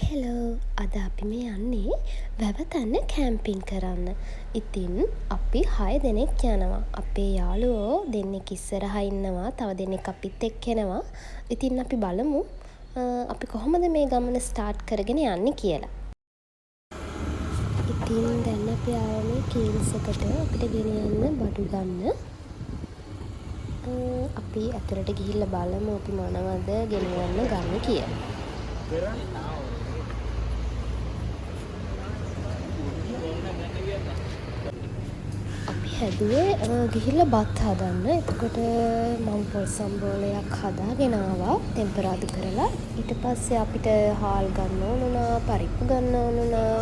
Hello අද අපි මේ යන්නේ වැවතන්න කැම්පින් කරන්න. ඉතින් අපි 6 දෙනෙක් යනවා. අපේ යාළුවෝ දෙන්නෙක් ඉස්සරහා ඉන්නවා. තව දෙන්නෙක් අපිත් එක්ක එනවා. ඉතින් අපි බලමු අපි කොහොමද මේ ගමන ස්ටාර්ට් කරගෙන යන්නේ කියලා. ඉතින් දැන් අපි ආවේ කීල්ස් එකට අපිට ගෙන යන්න බඩු ගන්න. අපි අතරට ගිහිල්ලා බලමු අපි මොනවද ගෙන යන්න ගන්න කියලා. අපි හැදුවේ ගිහිල්ලා බත් හදන්න. එතකොට මම පොල් සම්බෝලයක් හදාගෙන ආවා ටෙම්පරාදු කරලා. ඊට පස්සේ අපිට හාල් ගන්න ඕන වුණා, පරිප්පු ගන්න ඕන වුණා,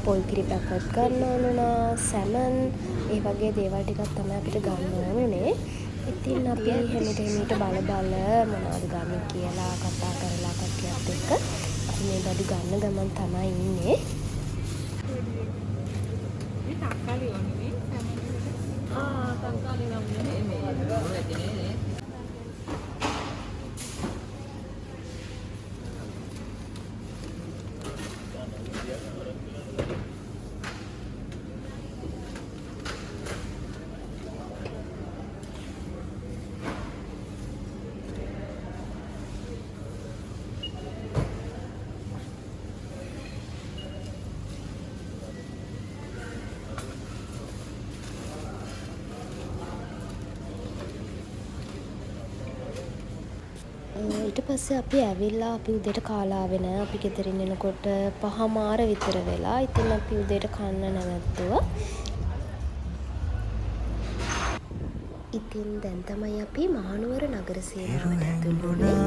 පොල් කිරි පැකට් ගන්න ඕන වුණා, සැමන්, ඒ වගේ දේවල් ටිකක් තමයි අපිට ගන්න ඕනේ. ඉතින් අපි හැමදේමීට බල මොනවද ගන්න කියලා කතා කරලා කට්ටියත් එක්ක අපි මේ බඩු ගන්න ගමන් තමයි ඉන්නේ. ඊට පස්සේ අපි ඇවිල්ලා අපි උදේට කාලා ආවේ නෑ. අපි ගෙදරින් එනකොට 5:00 විතර වෙලා. ඉතින් අපි උදේට කන්න නැවැත්තුවා. ඉතින් දැන් තමයි අපි මහනුවර නගර සීමාවට ඇතුළු වුණේ.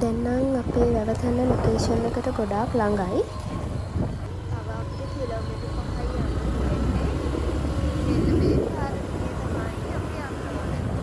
දැන් නම් අපේ වැවතන්න ලොකේෂන් එකට ගොඩාක් ළඟයි. තව අපිට කිලෝමීටර් 5යි යන්න තියෙන්නේ. මෙන්න මේ පාරේ තමයි අපි යන්න ඕනේ.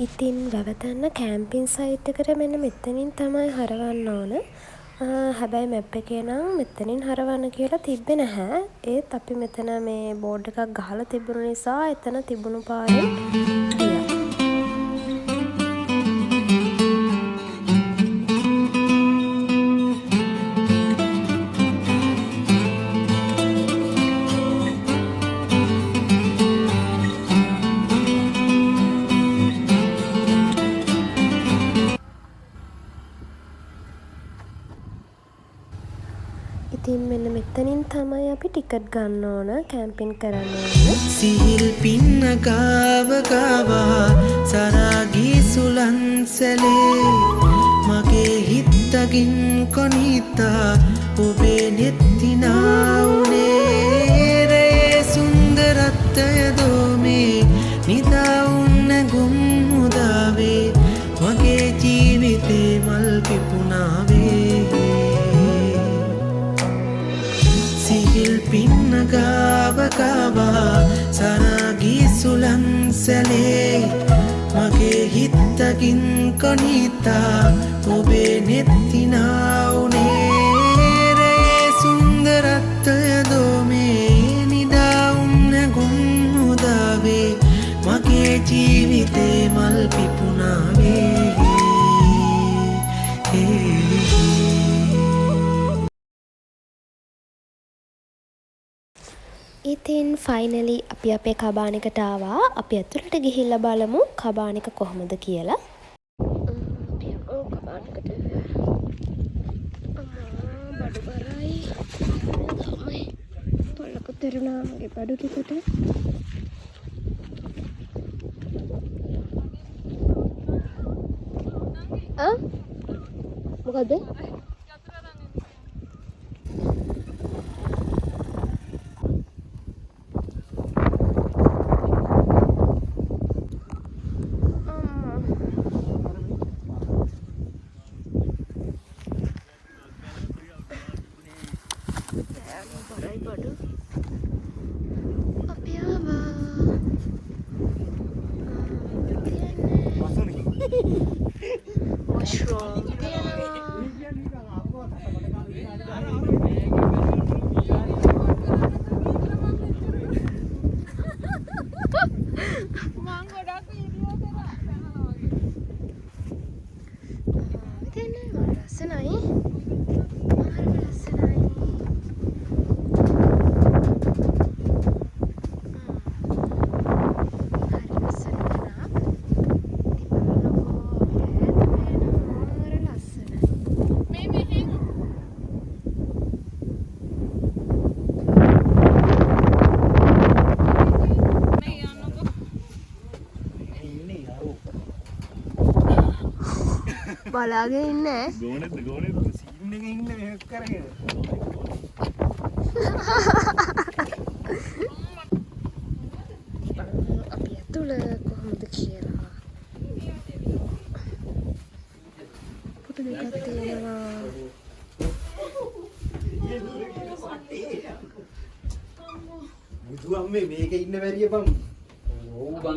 ඉතින් වැවතන්න කැම්පින් සයිට් එකට මෙන්න මෙතනින් තමයි හරවන්න ඕන. හැබැයි මැප් එකේ නම් මෙතනින් හරවන්න කියලා තිබ්බේ නැහැ. ඒත් අපි මෙතන මේ බෝඩ් එකක් ගහලා තිබුණ නිසා එතන තිබුණු පාරෙන් ගියා. ඉතින් මෙන්න මෙතනින් තමයි අපි ටිකට් ගන්න ඕන කැම්පින් කරන්න ඕන. සිහිල් පින්න ගාව ගාවා සරාගී සුලන්සලේ මගේ හිත්තකින් කොනිතා ඔබේ නෙත්තිනා උනේ රේ සුන්දරත්වය දෝමේ නිදාඋන්න ගුම් මුදාවේ මගේ ජීවිතේ මල් පිපුණාවේ සිහිල් පින්න ගාව ගාවා සරාගී සුලන්සලේ මගේ හිත්තකින් කොනිතා ඔබේ නෙත්තිනා උනේ රේ සුන්දරත්වය දෝමේ නිදාඋන්න ගුම් මුදාවේ මගේ ජීවිතේ මල් පිපුණාවේ ඉතින් ෆයිනලි අපි අපේ කබාන එකට ආවා. අපි ඇතුළට ගිහිල්ලා බලමු කබාන එක කොහොමද කියලා. අපි කබාන එකට බඩු බරයි. තමයි පොල්ලක තෙරුණා මගේ බඩු ටිකට. මොකද? බලාගෙන ඉන්නේ ගෝනෙත් සීන් එකේ ඉන්න මේක කරගෙන අපි ඇතුළ කොහොමද කියලා පුතු දෙකක් තියෙනවා මුතු අම්මේ මේක ඉන්න බැරිය බං ඕ බං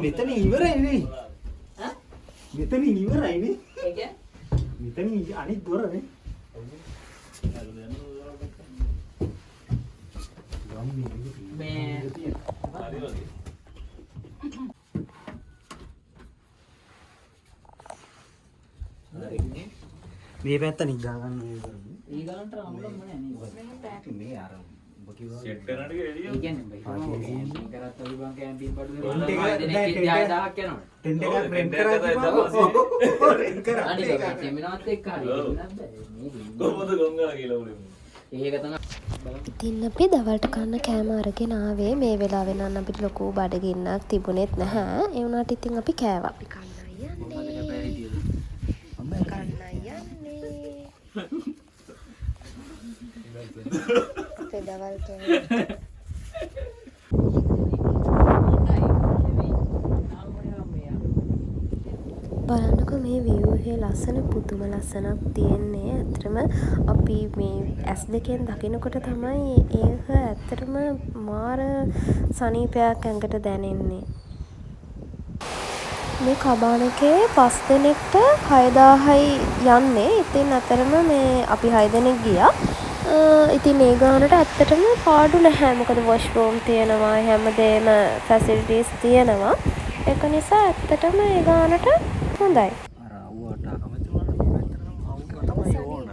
මෙතන ඉවරයි නේ මෙතන ඉවරයි නේ මෙතන අනිත් දොර නේ මේ පැත්ත නිදා ගන්න ඊගාන්ට අමුලම නෑ මේ අර ඔබ කිව්වා සෙට් කරනට එළිය ඒ කියන්නේ බයි කරත් ඔය බං කැම්පින් බඩු දෙකක් 10000ක් යනවා ටෙන්ට් එකක් රෙන්ට් කරා කිව්වා රෙන්ට් කරා අනිත් එක කෙමිනාත් එක්ක හරි මේ කොහොමද ගොංගා කියලා උනේ ඒක තමයි ඉතින් අපි දවල්ට කන්න කෑම අරගෙන ආවේ මේ වෙලාවේ නම් අපිට ලොකු බඩගින්නක් තිබුණෙත් නැහැ ඒ වුණාට ඉතින් අපි කෑවා අපි කන්නයි යන්නේ දවල් බලන්නකො මේ view එකේ ලස්සන පුදුම ලස්සනක් තියෙන්නේ. ඇත්තටම අපි මේ S2 දකිනකොට තමයි ඒක ඇත්තටම මාර සනීපයක් ඇඟට දැනෙන්නේ. මේ කබානකේ 5 දෙනෙක්ට 6000යි යන්නේ. ඉතින් අතරම මේ අපි 6 දෙනෙක් ගියා. ඉතින් ඒ ගානට ඇත්තටම පාඩු නැහැ. මොකද වොෂ්රූම් තියෙනවා, හැමදේම ෆැසිලිටිස් තියෙනවා. ඒක නිසා ඇත්තටම ඒ ගානට හොඳයි. අර අවුවට අකමැති වුණා නම් තමයි ඕන.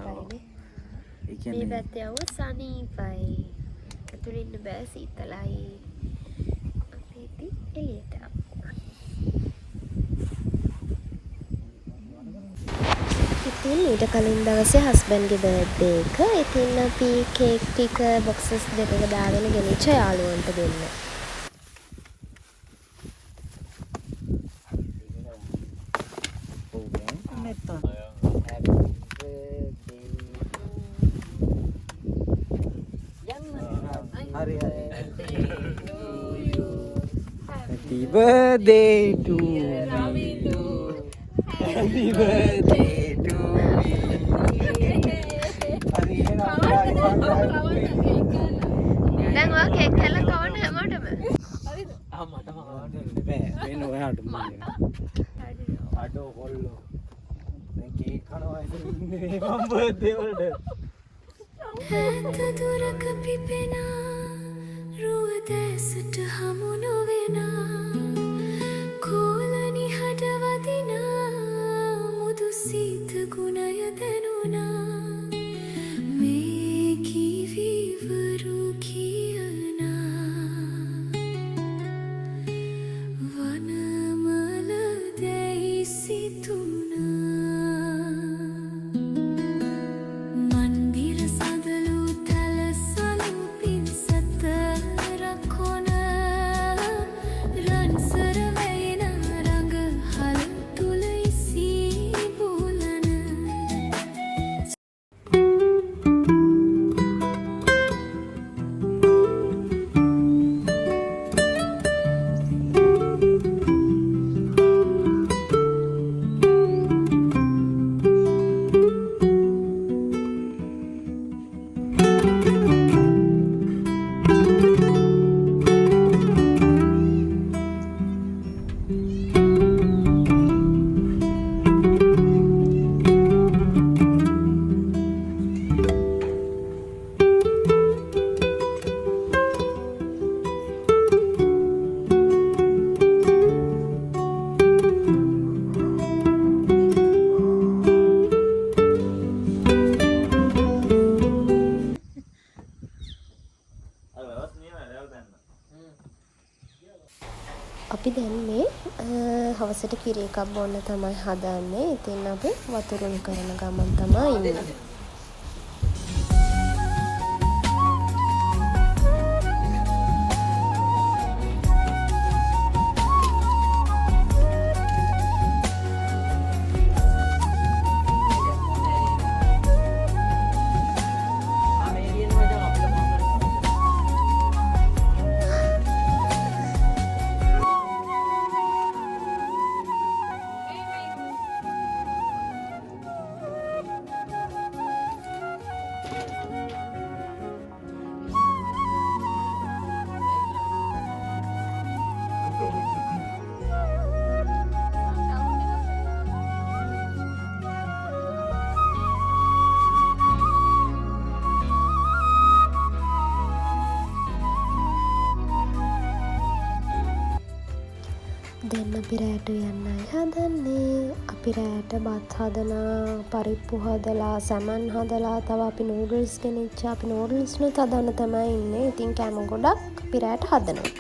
ඒ කියන්නේ මේ පැත්තේ අවුව සනීපයි. ඇතුළේ ඉන්න බෑ සීතලයි. අපි ඉතින් එළියට ඉතින් ඊට කලින් දවසේ හස්බන්ඩ්ගේ බර්ත්ඩේ එක. ඉතින් අපි කේක් ටික බොක්සස් දෙකක දාගෙන ගෙනිච්ච යාළුවන්ට දෙන්න. හරි හරි Happy birthday to you. Happy birthday to me. දැන් ඔයා කේක් කැල්ලක් කවන්න හැමෝටම. ආ මටම කවන්න බෑ. වෙන ඔයාට මම. අඩෝ කොල්ලෝ. දැන් කේක් කනවා ඉන්නේ මම බර්ත්ඩේ වලට. දුරක පිපෙනා රුවදැසට හමු නොවෙනා කෝලනි හඩවදිනා මුදු සීත ගුණය දැනුනා මේ කිවිවරු කියනා වනමල දැයි සිතුනා මන්දිර සදලු තලසලු පින් අපි දැන් මේ හවසට කිරි එකක් බොන්න තමයි හදන්නේ. ඉතින් අපි වතුරුණු කරන ගමන් තමයි ඉන්නේ. දැන් අපි රෑට යන්නයි හදන්නේ. අපි රෑට බත් හදලා, පරිප්පු හදලා, සැමන් හදලා, තව අපි නූඩල්ස් ගෙනිච්චා. අපි නූඩල්ස් නුත් හදන්න තමයි ඉන්නේ. ඉතින් කෑම ගොඩක් අපි රෑට හදනවා.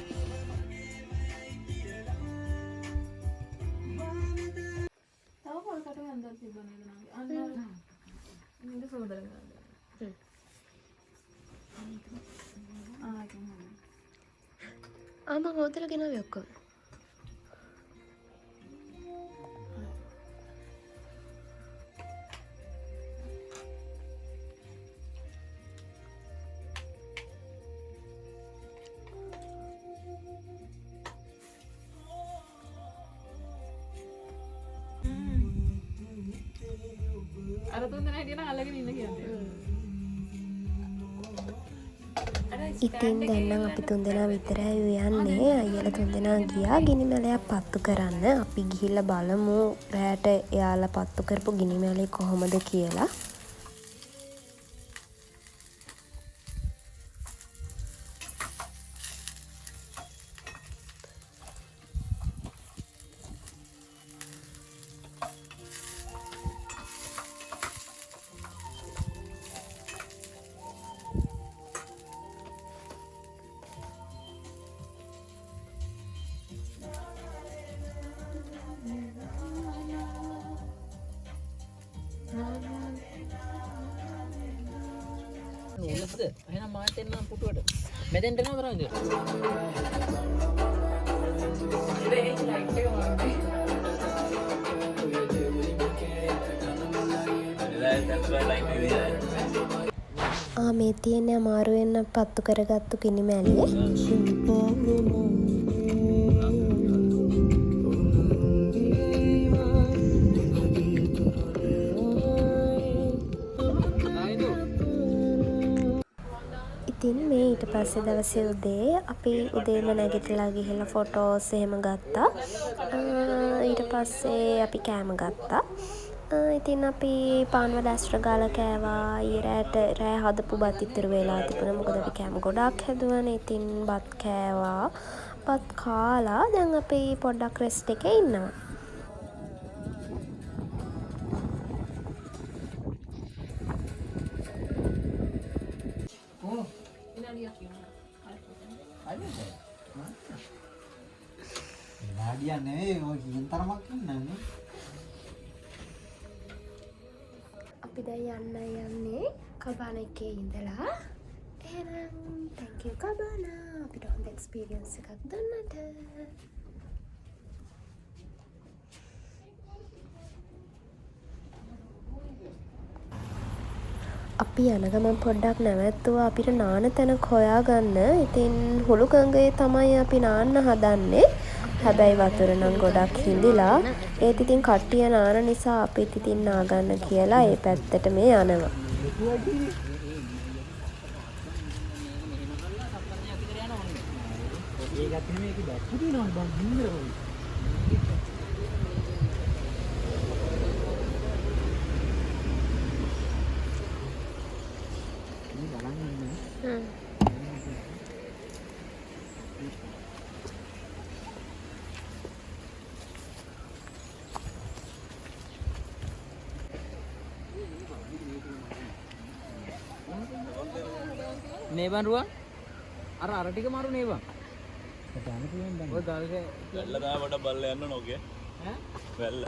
මම හොදලා ගෙනාවේ ඔක්කොම. ඉතින් දැන් නම් අපි 3 දෙනා විතරයි යන්නේ. අයියලා 3 දෙනා ගියා ගිනි මැලයක් පත්තු කරන්න. අපි ගිහිල්ලා බලමු රෑට එයාලා පත්තු කරපු ගිනි මැලේ කොහොමද කියලා. එහෙනම් මාත් එන්නම් පුටුවට. මෙතෙන්ට එනවා තරම් ඉතින්. මේ තියෙන්නේ අමාරුවෙන් පත්තු කරගත්තු ගිනි මැලේ. ඉතින් මේ ඊට පස්සේ දවසේ උදේ අපි උදේම නැගිටලා ගිහලා ෆොටෝස් එහෙම ගත්තා. ඊට පස්සේ අපි කෑම ගත්තා. ඉතින් අපි පාන්වල ඇස්ට්‍ර ගාලා කෑවා. රෑ හදපු බත් ඉතුරු වෙලා තිබුණා. මොකද අපි කෑම ගොඩක් හැදුවානේ. ඉතින් බත් කෑවා. බත් කාලා දැන් අපි පොඩ්ඩක් රෙස්ට් එකේ ඉන්නවා. අපි දැන් යන්නේ කබාන එකේ ඉඳලා. එහෙනම් thank you කබාන අපිට හොඳ එක්ස්පීරියන්ස් එකක් දුන්නට. අපි යන ගමන් පොඩ්ඩක් නැවැත්තුවා අපිට නාන තැනක් හොයාගන්න. ඉතින් හුළුකංගයේ තමයි අපි නාන්න හදන්නේ. හැබැයි වතුර නම් ගොඩක් හිඳිලා. ඒත් ඉතින් කට්ටිය නාන නිසා අපිත් ඉතින් නාගන්න කියලා ඒ පැත්තට මේ යනවා. නේ බන් රුවන් අර ටික මාරු නේ බන් ඔය ගල්ගේ වැල්ල තමයි පොඩ බල්ල යන්න ඕනේ ඔගේ. ඈ වැල්ල.